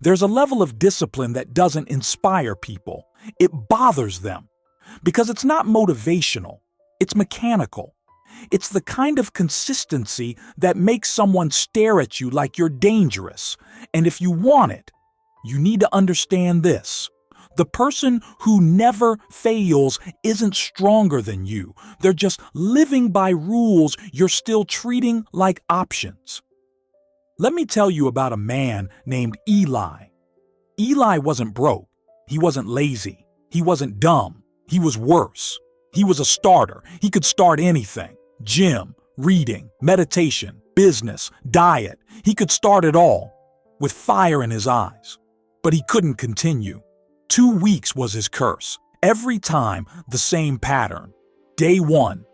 There's a level of discipline that doesn't inspire people. It bothers them because it's not motivational, it's mechanical. It's the kind of consistency that makes someone stare at you like you're dangerous. And if you want it, you need to understand this. The person who never fails isn't stronger than you. They're just living by rules you're still treating like options. Let me tell you about a man named Eli. Eli wasn't broke. He wasn't lazy. He wasn't dumb. He was worse. He was a starter. He could start anything. Gym, reading, meditation, business, diet. He could start it all with fire in his eyes. But he couldn't continue. 2 weeks was his curse. Every time, the same pattern. Day 1,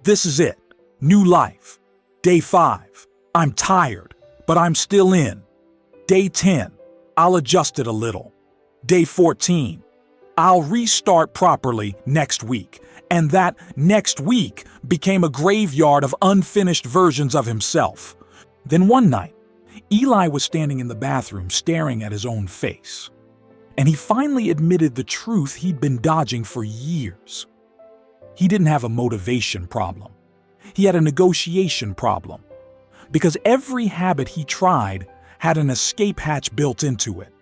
this is it. New life. Day 5, I'm tired, but I'm still in. Day 10, I'll adjust it a little. Day 14, I'll restart properly next week. And that next week became a graveyard of unfinished versions of himself. Then one night, Eli was standing in the bathroom staring at his own face. And he finally admitted the truth he'd been dodging for years. He didn't have a motivation problem. He had a negotiation problem. Because every habit he tried had an escape hatch built into it.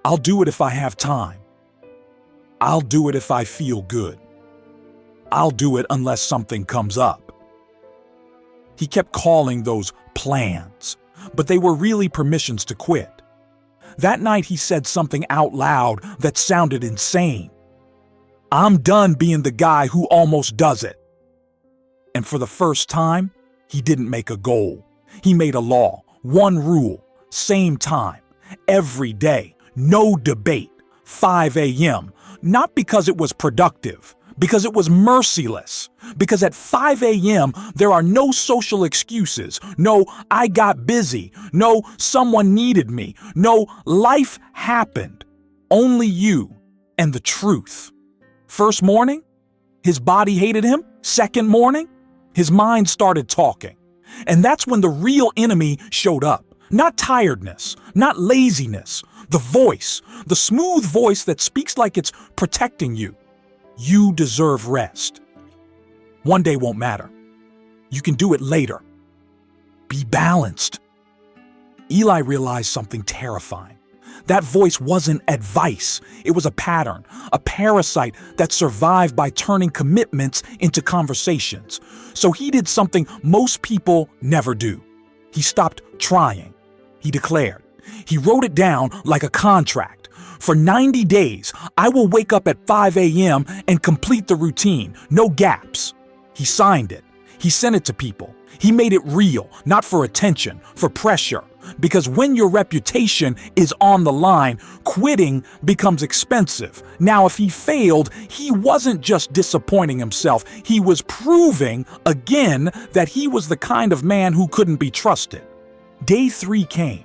I'll do it if I have time. I'll do it if I feel good. I'll do it unless something comes up. He kept calling those plans, but they were really permissions to quit. That night he said something out loud that sounded insane. I'm done being the guy who almost does it. And for the first time, he didn't make a goal. He made a law, one rule, same time, every day, no debate, 5 a.m., not because it was productive, because it was merciless. Because at 5 a.m., there are no social excuses. No, I got busy. No, someone needed me. No, life happened. Only you and the truth. First morning, his body hated him. Second morning, his mind started talking. And that's when the real enemy showed up. Not tiredness, not laziness. The voice, the smooth voice that speaks like it's protecting you. You deserve rest. One day won't matter. You can do it later. Be balanced. Eli realized something terrifying. That voice wasn't advice. It was a pattern, a parasite that survived by turning commitments into conversations. So he did something most people never do. He stopped trying. He declared. He wrote it down like a contract. For 90 days, I will wake up at 5 a.m. and complete the routine, no gaps. He signed it. He sent it to people. He made it real, not for attention, for pressure. Because when your reputation is on the line, quitting becomes expensive. Now, if he failed, he wasn't just disappointing himself. He was proving, again, that he was the kind of man who couldn't be trusted. Day 3 came.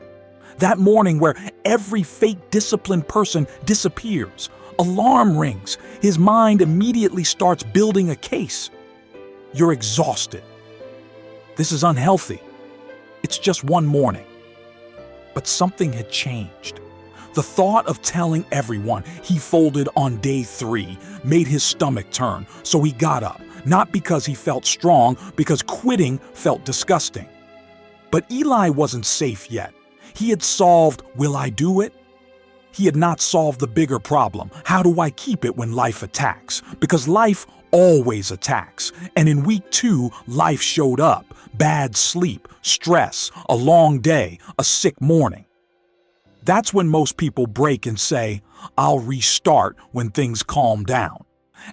That morning where every fake disciplined person disappears. Alarm rings. His mind immediately starts building a case. You're exhausted. This is unhealthy. It's just one morning. But something had changed. The thought of telling everyone he folded on day 3 made his stomach turn, so he got up. Not because he felt strong, because quitting felt disgusting. But Eli wasn't safe yet. He had solved, will I do it? He had not solved the bigger problem. How do I keep it when life attacks? Because life always attacks. And in week 2, life showed up. Bad sleep, stress, a long day, a sick morning. That's when most people break and say, I'll restart when things calm down.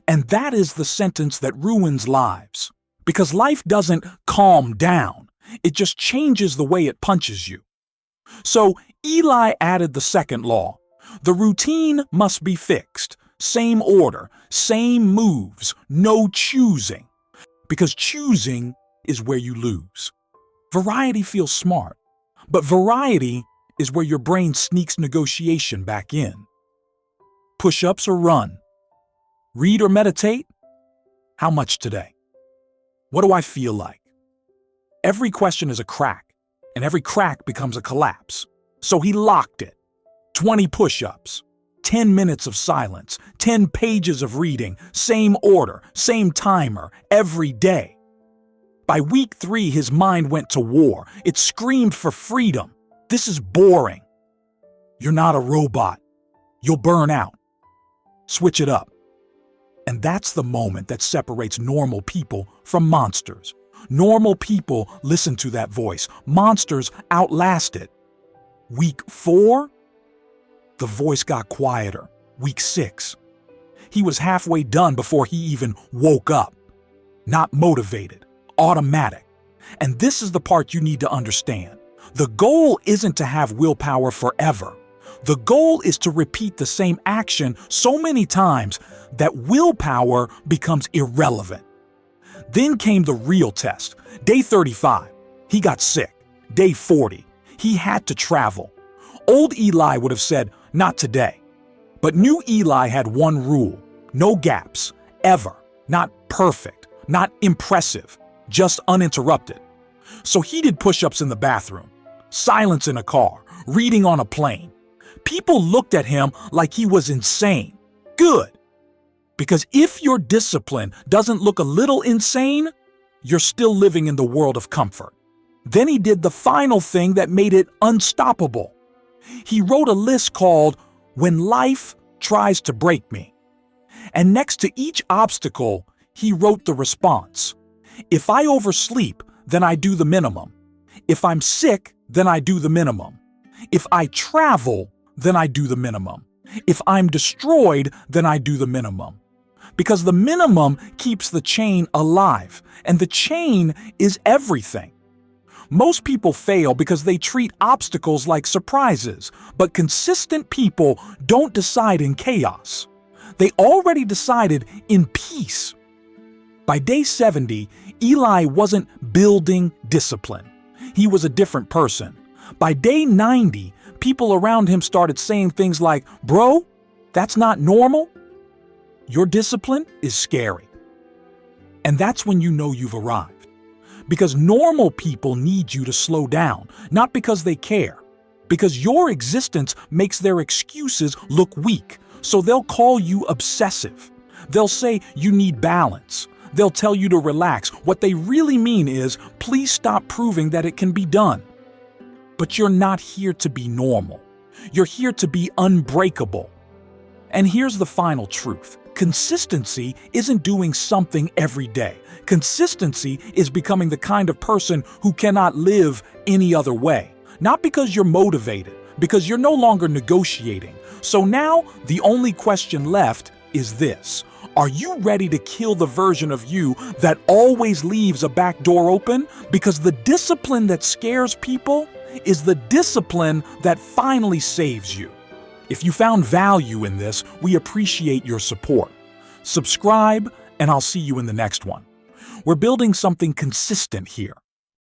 And that is the sentence that ruins lives. Because life doesn't calm down. It just changes the way it punches you. So Eli added the second law. The routine must be fixed. Same order, same moves, no choosing. Because choosing is where you lose. Variety feels smart, but variety is where your brain sneaks negotiation back in. Push-ups or run? Read or meditate? How much today? What do I feel like? Every question is a crack, and every crack becomes a collapse. So he locked it. 20 push-ups, 10 minutes of silence, 10 pages of reading, same order, same timer, every day. By week 3, his mind went to war. It screamed for freedom. This is boring. You're not a robot. You'll burn out. Switch it up. And that's the moment that separates normal people from monsters. Normal people listen to that voice. Monsters outlast it. Week 4, the voice got quieter. Week 6, he was halfway done before he even woke up. Not motivated, automatic. And this is the part you need to understand. The goal isn't to have willpower forever. The goal is to repeat the same action so many times that willpower becomes irrelevant. Then came the real test. Day 35, he got sick. Day 40, he had to travel. Old Eli would have said, "Not today." But new Eli had one rule: no gaps, ever. Not perfect, not impressive, just uninterrupted. So he did push-ups in the bathroom, silence in a car, reading on a plane. People looked at him like he was insane. Good. Because if your discipline doesn't look a little insane, you're still living in the world of comfort. Then he did the final thing that made it unstoppable. He wrote a list called "When Life Tries to Break Me." And next to each obstacle, he wrote the response. If I oversleep, then I do the minimum. If I'm sick, then I do the minimum. If I travel, then I do the minimum. If I'm destroyed, then I do the minimum. Because the minimum keeps the chain alive, and the chain is everything. Most people fail because they treat obstacles like surprises, but consistent people don't decide in chaos. They already decided in peace. By day 70, Eli wasn't building discipline. He was a different person. By day 90, people around him started saying things like, "Bro, that's not normal. Your discipline is scary." And that's when you know you've arrived. Because normal people need you to slow down, not because they care. Because your existence makes their excuses look weak, so they'll call you obsessive. They'll say you need balance. They'll tell you to relax. What they really mean is, please stop proving that it can be done. But you're not here to be normal. You're here to be unbreakable. And here's the final truth. Consistency isn't doing something every day. Consistency is becoming the kind of person who cannot live any other way. Not because you're motivated, because you're no longer negotiating. So now the only question left is this. Are you ready to kill the version of you that always leaves a back door open? Because the discipline that scares people is the discipline that finally saves you. If you found value in this, we appreciate your support. Subscribe, and I'll see you in the next one. We're building something consistent here.